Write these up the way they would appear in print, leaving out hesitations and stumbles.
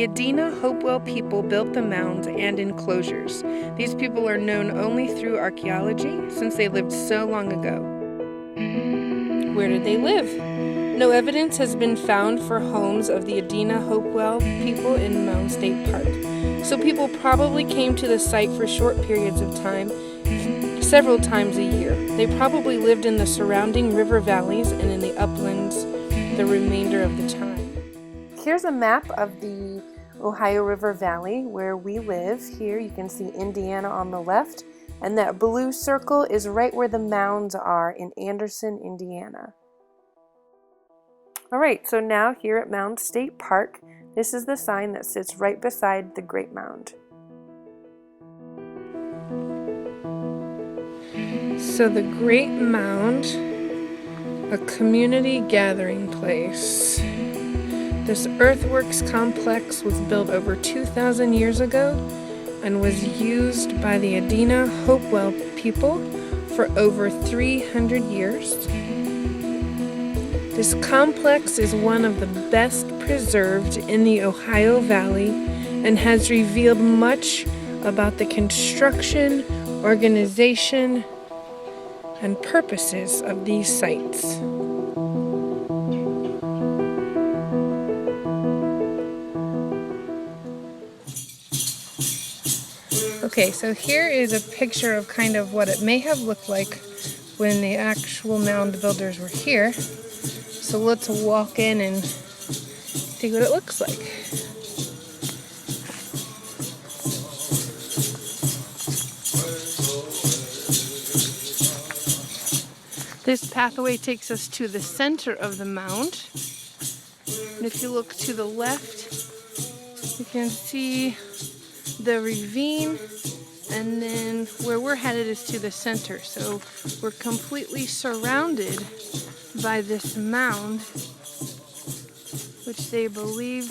Adena Hopewell people built the mounds and enclosures. These people are known only through archaeology since they lived so long ago. Where did they live? No evidence has been found for homes of the Adena Hopewell people in Mound State Park. So people probably came to the site for short periods of time, several times a year. They probably lived in the surrounding river valleys and in the uplands the remainder of the time. Here's a map of the Ohio River Valley where we live. Here you can see Indiana on the left, and that blue circle is right where the mounds are in Anderson, Indiana. Alright, so now here at Mounds State Park, this is the sign that sits right beside the Great Mound. So the Great Mound, a community gathering place. This earthworks complex was built over 2,000 years ago and was used by the Adena Hopewell people for over 300 years. This complex is one of the best preserved in the Ohio Valley and has revealed much about the construction, organization, and purposes of these sites. Okay, so here is a picture of kind of what it may have looked like when the actual mound builders were here. So let's walk in and see what it looks like. This pathway takes us to the center of the mound. And if you look to the left, you can see the ravine, and then where we're headed is to the center. So we're completely surrounded by this mound, which they believe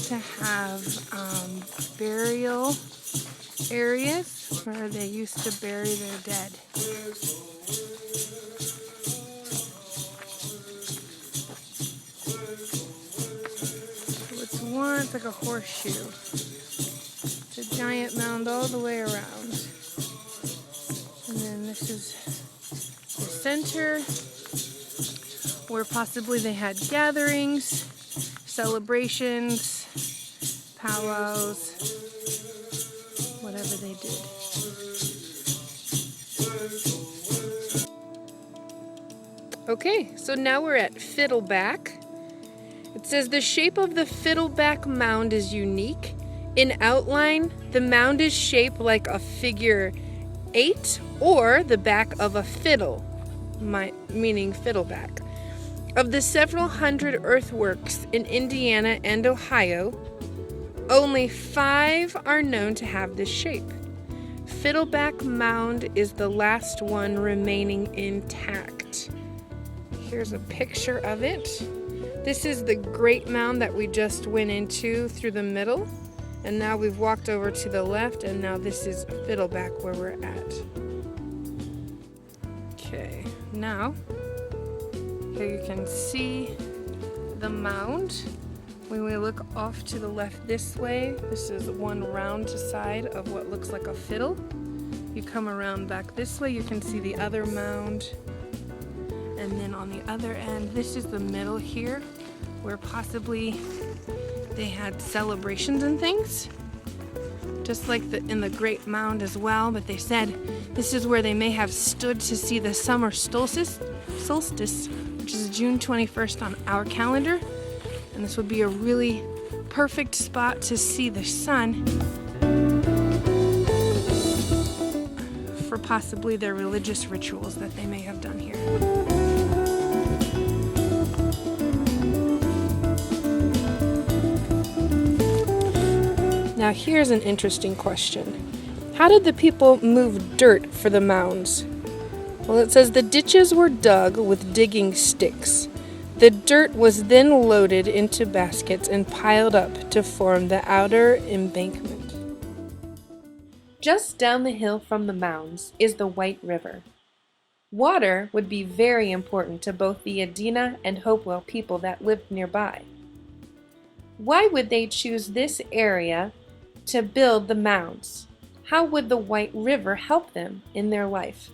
to have burial areas where they used to bury their dead. So it's once like a horseshoe. It's a giant mound all the way around. And then this is the center, where possibly they had gatherings, celebrations, powwows, whatever they did. Okay, so now we're at Fiddleback. It says the shape of the Fiddleback mound is unique. In outline, the mound is shaped like a figure 8 or the back of a fiddle, meaning Fiddleback. Of the several hundred earthworks in Indiana and Ohio, only 5 are known to have this shape. Fiddleback Mound is the last one remaining intact. Here's a picture of it. This is the Great Mound that we just went into through the middle, and now we've walked over to the left, and now this is Fiddleback where we're at. Okay, now here you can see the mound. When we look off to the left this way, this is one round side of what looks like a fiddle. You come around back this way, you can see the other mound. And then on the other end, this is the middle here, where possibly they had celebrations and things. Just like in the Great Mound as well, but they said this is where they may have stood to see the summer solstice, which is June 21st on our calendar. And this would be a really perfect spot to see the sun for possibly their religious rituals that they may have done here. Now here's an interesting question. How did the people move dirt for the mounds? Well, it says the ditches were dug with digging sticks. The dirt was then loaded into baskets and piled up to form the outer embankment. Just down the hill from the mounds is the White River. Water would be very important to both the Adena and Hopewell people that lived nearby. Why would they choose this area to build the mounds? How would the White River help them in their life?